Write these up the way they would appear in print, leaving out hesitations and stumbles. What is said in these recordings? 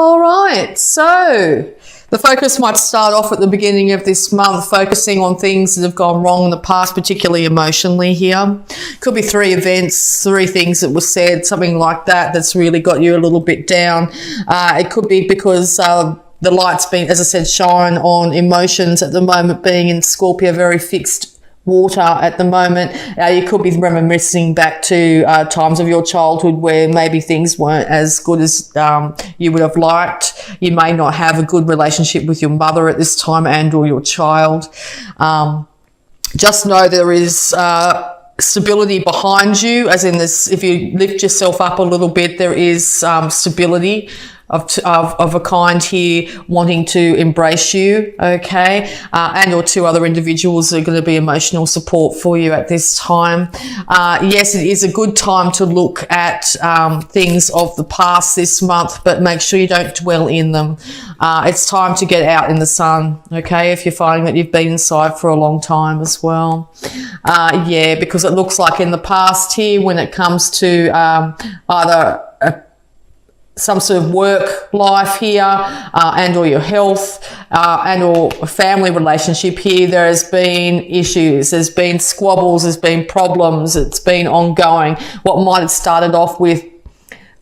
All right, so the focus might start off at the beginning of this month, focusing on things that have gone wrong in the past, particularly emotionally here. Could be 3 events, 3 things that were said, something like that, that's really got you a little bit down. It could be because the light's been, as I said, shine on emotions at the moment, being in Scorpio, very fixed water at the moment. You could be reminiscing back to times of your childhood where maybe things weren't as good as you would have liked. You may not have a good relationship with your mother at this time and or your child. Just know there is stability behind you, as in this, if you lift yourself up a little bit, there is stability of a kind here wanting to embrace you, okay? And or 2 other individuals are going to be emotional support for you at this time. Yes, it is a good time to look at things of the past this month, but make sure you don't dwell in them. It's time to get out in the sun, okay, if you're finding that you've been inside for a long time as well. Yeah, because it looks like in the past here, when it comes to either some sort of work life here and or your health and or a family relationship here, there has been issues, there's been squabbles, there's been problems, it's been ongoing. What might have started off with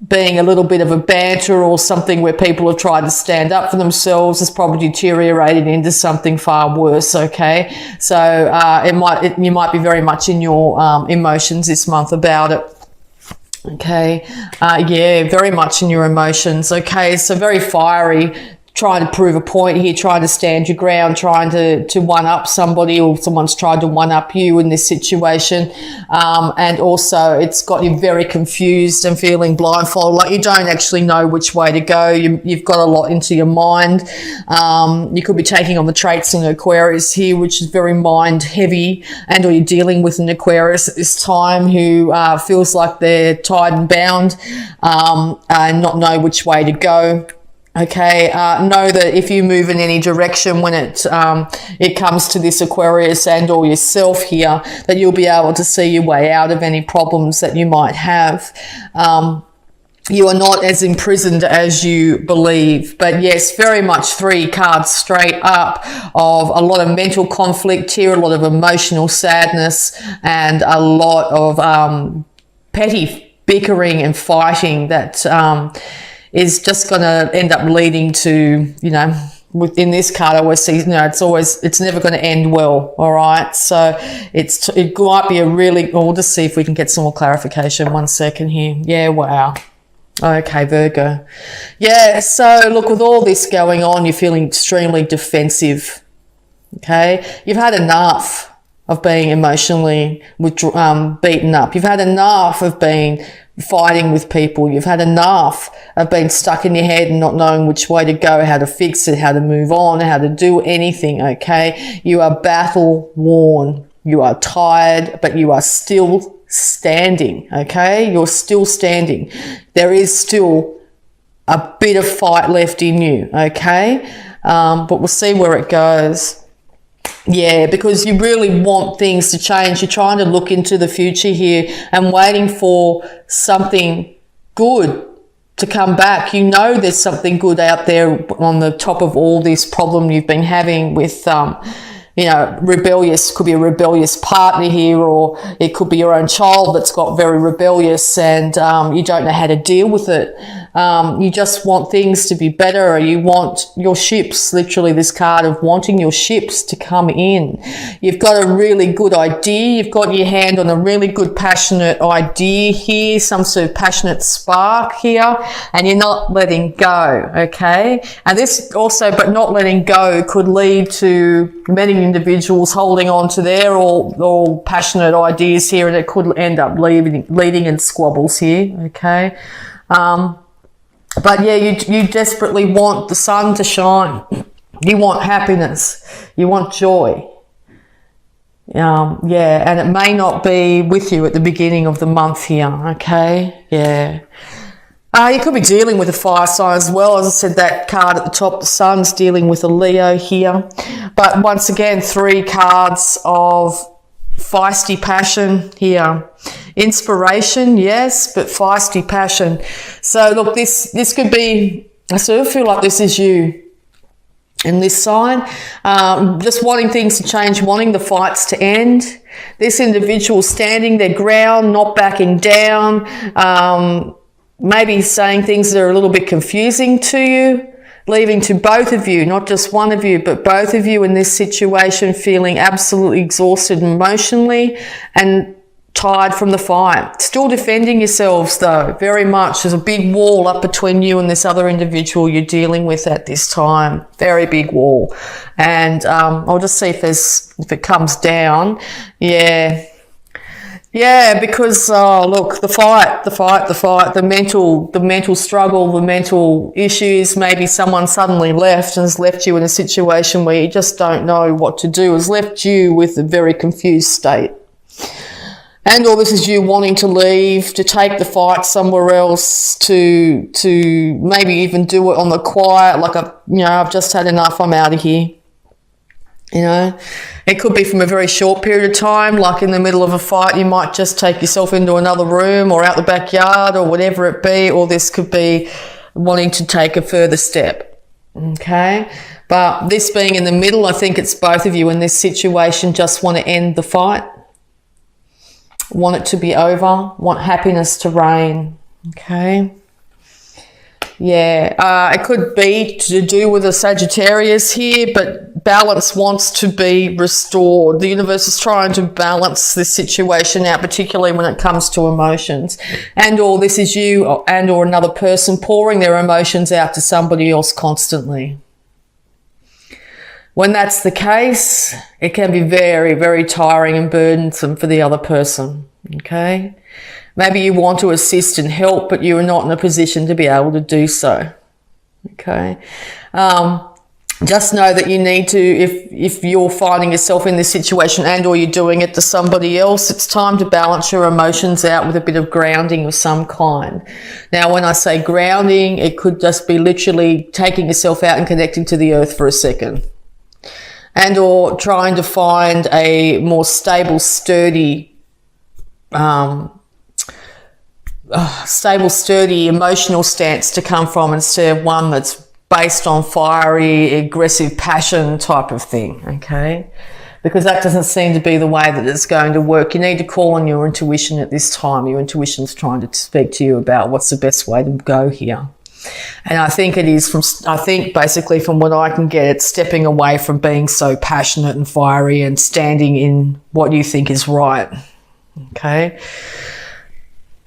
being a little bit of a banter or something where people have tried to stand up for themselves has probably deteriorated into something far worse, okay? So you might be very much in your emotions this month about it. Okay, yeah, very much in your emotions. Okay, so very fiery, trying to prove a point here, trying to stand your ground, trying to one-up somebody, or someone's tried to one-up you in this situation. And also it's got you very confused and feeling blindfolded, like you don't actually know which way to go. You've got a lot into your mind. You could be taking on the traits in Aquarius here, which is very mind heavy, and or you're dealing with an Aquarius at this time who feels like they're tied and bound and not know which way to go. Okay, know that if you move in any direction when it comes to this Aquarius and or yourself here, that you'll be able to see your way out of any problems that you might have. You are not as imprisoned as you believe. But yes, very much 3 cards straight up of a lot of mental conflict here, a lot of emotional sadness, and a lot of petty bickering and fighting that is just going to end up leading to, you know, within this card I always see, you know, it's never going to end well, all right? So it might be a really, we'll just see if we can get some more clarification. 1 second here. Yeah, wow. Okay, Virgo. Yeah, so look, with all this going on, you're feeling extremely defensive, okay? You've had enough of being emotionally beaten up. You've had enough of being fighting with people. You've had enough of being stuck in your head and not knowing which way to go, how to fix it, how to move on, how to do anything, okay? You are battle worn. You are tired, but you are still standing, okay? You're still standing. There is still a bit of fight left in you, okay? But we'll see where it goes. Yeah, because you really want things to change. You're trying to look into the future here and waiting for something good to come back. You know there's something good out there on the top of all this problem you've been having with, you know, could be a rebellious partner here, or it could be your own child that's got very rebellious and you don't know how to deal with it. You just want things to be better, or you want your ships, literally this card of wanting your ships to come in. You've got a really good idea. You've got your hand on a really good passionate idea here, some sort of passionate spark here, and you're not letting go, okay? And this also, but not letting go could lead to many individuals holding on to their all passionate ideas here, and it could end up leading in squabbles here, okay? But yeah, you desperately want the sun to shine. You want happiness. You want joy. Yeah, and it may not be with you at the beginning of the month here, okay? Yeah. You could be dealing with a fire sign as well. As I said, that card at the top, the sun's dealing with a Leo here. But once again, 3 cards of feisty passion here. Inspiration, yes, but feisty passion. So look, this could be I sort of feel like this is you in this side, just wanting things to change, wanting the fights to end. This individual standing their ground, not backing down, maybe saying things that are a little bit confusing to you, leaving to both of you, not just one of you, but both of you in this situation feeling absolutely exhausted emotionally and tired from the fight. Still defending yourselves though, very much. There's a big wall up between you and this other individual you're dealing with at this time. Very big wall. And I'll just see if it comes down. Yeah, because look, the fight, the mental struggle, the mental issues. Maybe someone suddenly left and has left you in a situation where you just don't know what to do, has left you with a very confused state. And all this is you wanting to leave, to take the fight somewhere else, to maybe even do it on the quiet, like I've just had enough, I'm out of here. It could be from a very short period of time, like in the middle of a fight, you might just take yourself into another room or out the backyard or whatever it be, or this could be wanting to take a further step. Okay? But this being in the middle, I think it's both of you in this situation just want to end the fight. Want it to be over, want happiness to reign. Okay. Yeah, it could be to do with a Sagittarius here, but balance wants to be restored. The universe is trying to balance this situation out, particularly when it comes to emotions. And or this is you and or another person pouring their emotions out to somebody else constantly. When that's the case, it can be very, very tiring and burdensome for the other person, okay? Maybe you want to assist and help, but you are not in a position to be able to do so, okay? Just know that you need to, if you're finding yourself in this situation and or you're doing it to somebody else, it's time to balance your emotions out with a bit of grounding of some kind. Now, when I say grounding, it could just be literally taking yourself out and connecting to the earth for a second. And or trying to find a more stable, sturdy emotional stance to come from instead of one that's based on fiery, aggressive passion type of thing, okay? Because that doesn't seem to be the way that it's going to work. You need to call on your intuition at this time. Your intuition's trying to speak to you about what's the best way to go here. And I think it is basically from what I can get, it's stepping away from being so passionate and fiery and standing in what you think is right. Okay.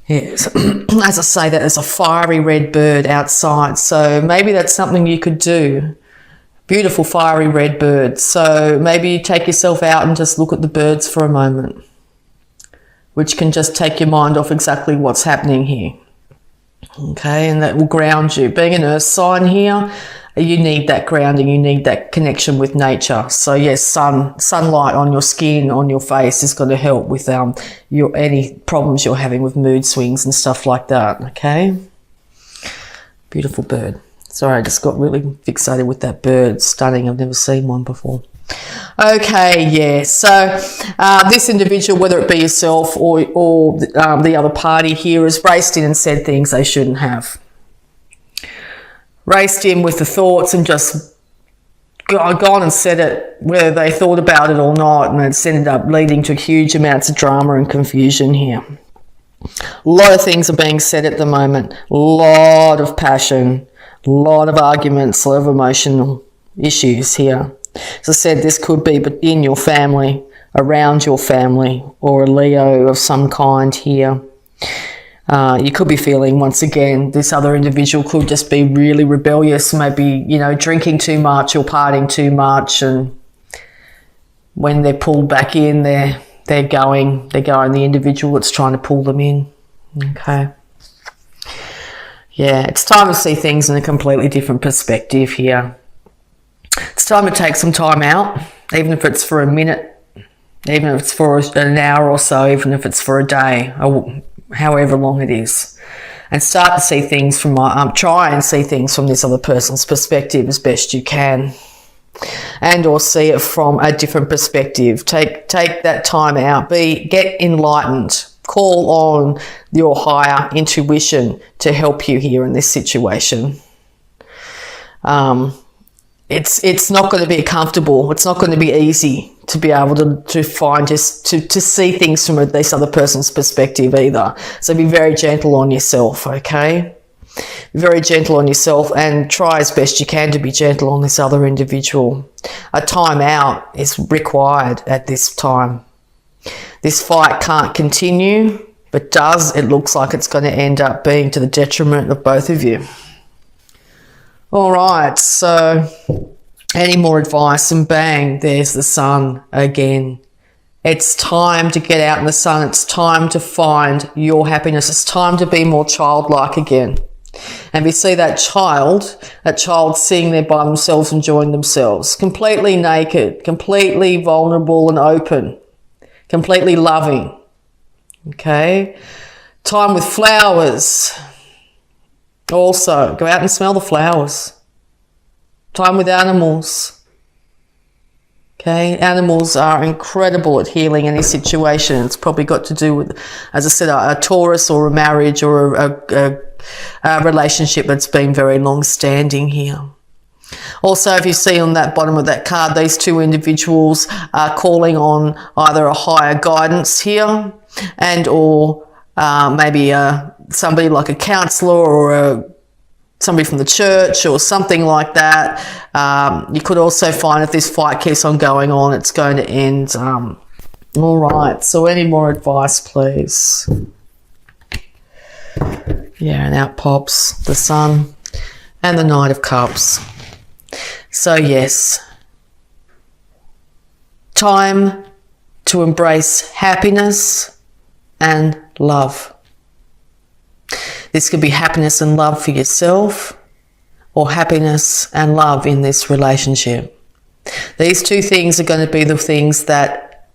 Yes. As I say, that there's a fiery red bird outside. So maybe that's something you could do. Beautiful fiery red bird. So maybe you take yourself out and just look at the birds for a moment, which can just take your mind off exactly what's happening here. Okay, and that will ground you. Being an earth sign here, you need that grounding, you need that connection with nature. So yes, sunlight on your skin, on your face is going to help with any problems you're having with mood swings and stuff like that. Okay, beautiful bird. Sorry, I just got really fixated with that bird. Stunning. I've never seen one before. Okay, yeah, so this individual, whether it be yourself or the other party here, has raced in and said things they shouldn't have. Raced in with the thoughts and just gone and said it, whether they thought about it or not, and it's ended up leading to huge amounts of drama and confusion here. A lot of things are being said at the moment, a lot of passion, a lot of arguments, a lot of emotional issues here. As I said, this could be in your family, around your family, or a Leo of some kind here. You could be feeling, once again, this other individual could just be really rebellious, maybe, drinking too much or partying too much, and when they're pulled back in, they're going the individual that's trying to pull them in. Okay. Yeah, it's time to see things in a completely different perspective here. It's time to take some time out, even if it's for a minute, even if it's for an hour or so, even if it's for a day, or however long it is, and start to see things try and see things from this other person's perspective as best you can, and or see it from a different perspective. Take that time out, get enlightened, call on your higher intuition to help you here in this situation. It's not going to be comfortable. It's not going to be easy to be able to find to see things from this other person's perspective either. So be very gentle on yourself, okay? Very gentle on yourself, and try as best you can to be gentle on this other individual. A time out is required at this time. This fight can't continue, but it looks like it's going to end up being to the detriment of both of you. All right, so any more advice, and bang, there's the sun again. It's time to get out in the sun. It's time to find your happiness. It's time to be more childlike again. And we see that child sitting there by themselves, enjoying themselves, completely naked, completely vulnerable and open, completely loving. Okay? Time with flowers. Also, go out and smell the flowers. Time with animals. Okay? Animals are incredible at healing any situation. It's probably got to do with, as I said, a Taurus or a marriage or a relationship that's been very long-standing here. Also, if you see on that bottom of that card, these two individuals are calling on either a higher guidance here and or maybe somebody like a counsellor or somebody from the church or something like that. You could also find if this fight keeps on going on, it's going to end. All right, so any more advice, please? Yeah, and out pops the Sun and the Knight of Cups. So yes, time to embrace happiness and love. This could be happiness and love for yourself, or happiness and love in this relationship. These two things are going to be the things that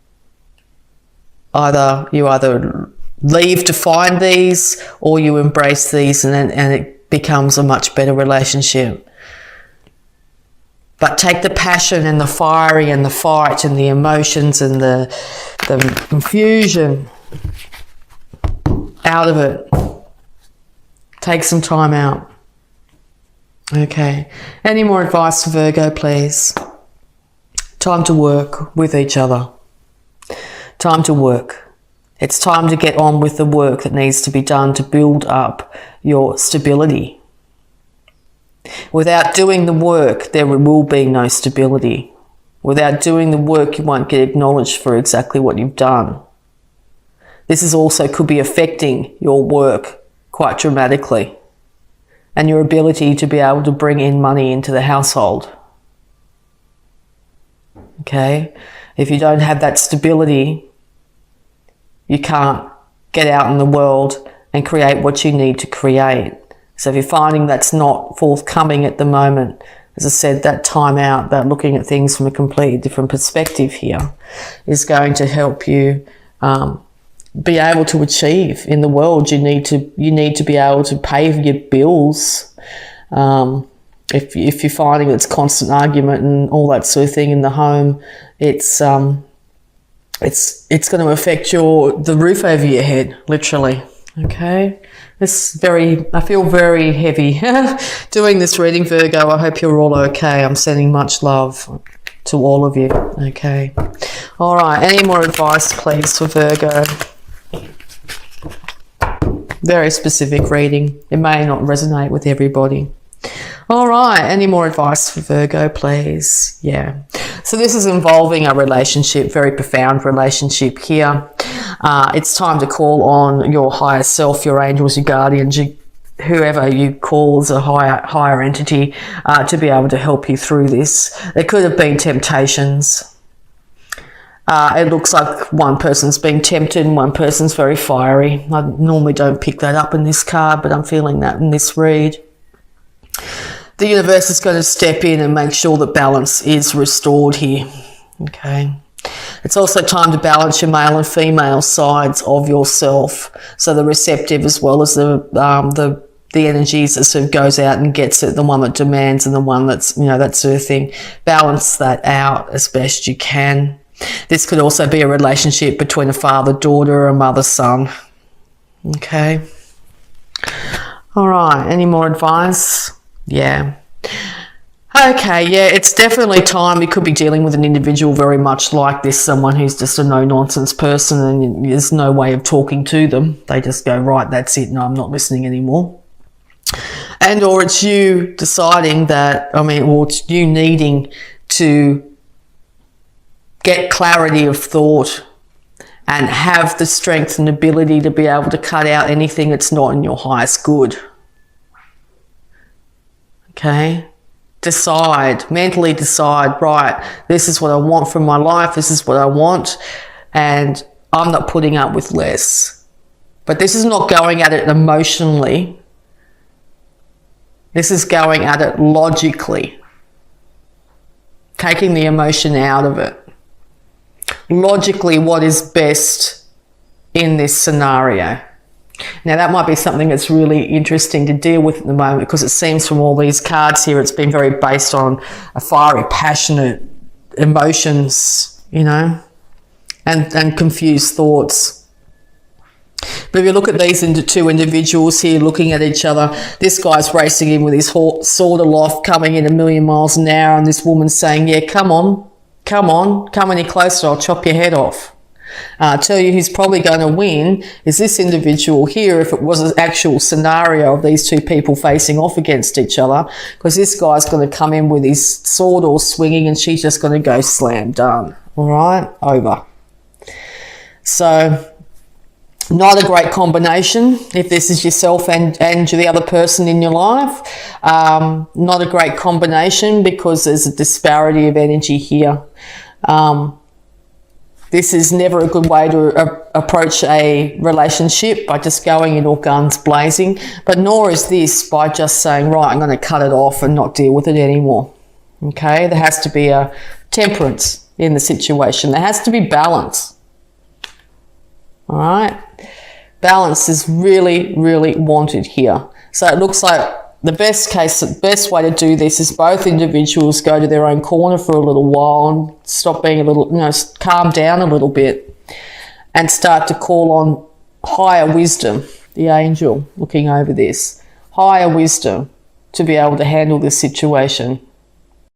you either leave to find these, or you embrace these, and it becomes a much better relationship. But take the passion and the fiery and the fight and the emotions and the confusion out of it. Take some time out. Okay. Any more advice for Virgo, please? Time to work with each other. Time to work. It's time to get on with the work that needs to be done to build up your stability. Without doing the work, there will be no stability. Without doing the work, you won't get acknowledged for exactly what you've done. This is also could be affecting your work quite dramatically, and your ability to be able to bring in money into the household. Okay? If you don't have that stability, you can't get out in the world and create what you need to create. So if you're finding that's not forthcoming at the moment, as I said, that time out, that looking at things from a completely different perspective here is going to help you be able to achieve in the world. You need to be able to pay your bills. If you're finding it's constant argument and all that sort of thing in the home, it's going to affect the roof over your head, literally. Okay, I feel very heavy doing this reading, Virgo. I hope you're all okay. I'm sending much love to all of you. Okay, all right. Any more advice, please, for Virgo? Very specific reading. It may not resonate with everybody. All right. Any more advice for Virgo, please? Yeah. So this is involving a relationship, very profound relationship here. It's time to call on your higher self, your angels, your guardians, whoever you call as a higher entity to be able to help you through this. There could have been temptations. It looks like one person's being tempted and one person's very fiery. I normally don't pick that up in this card, but I'm feeling that in this read. The universe is going to step in and make sure that balance is restored here. Okay. It's also time to balance your male and female sides of yourself. So the receptive as well as the energies that sort of goes out and gets it, the one that demands and the one that's, that sort of thing. Balance that out as best you can. This could also be a relationship between a father-daughter or a mother-son. Okay. All right. Any more advice? Yeah. Okay, yeah, it's definitely time. We could be dealing with an individual very much like this, someone who's just a no-nonsense person and there's no way of talking to them. They just go, right, that's it, no, I'm not listening anymore. And or it's you deciding that, or it's you needing to get clarity of thought and have the strength and ability to be able to cut out anything that's not in your highest good. Okay? Mentally decide, right, this is what I want from my life, this is what I want, and I'm not putting up with less. But this is not going at it emotionally. This is going at it logically. Taking the emotion out of it. Logically, what is best in this scenario? Now, that might be something that's really interesting to deal with at the moment, because it seems from all these cards here, it's been very based on a fiery, passionate emotions, and confused thoughts. But if you look at these two individuals here looking at each other, this guy's racing in with his sword aloft, coming in 1,000,000 miles an hour, and this woman's saying, yeah, come any closer, I'll chop your head off. I tell you who's probably going to win is this individual here, if it was an actual scenario of these two people facing off against each other, because this guy's going to come in with his sword all swinging and she's just going to go slam, done. All right, over. So not a great combination if this is yourself and the other person in your life. Not a great combination because there's a disparity of energy here. This is never a good way to approach a relationship, by just going in all guns blazing, but nor is this by just saying, right, I'm going to cut it off and not deal with it anymore. Okay, there has to be a temperance in the situation. There has to be balance. All right, balance is really, really wanted here. So it looks like the best way to do this is both individuals go to their own corner for a little while and stop being calm down a little bit and start to call on higher wisdom, the angel looking over this, higher wisdom to be able to handle this situation.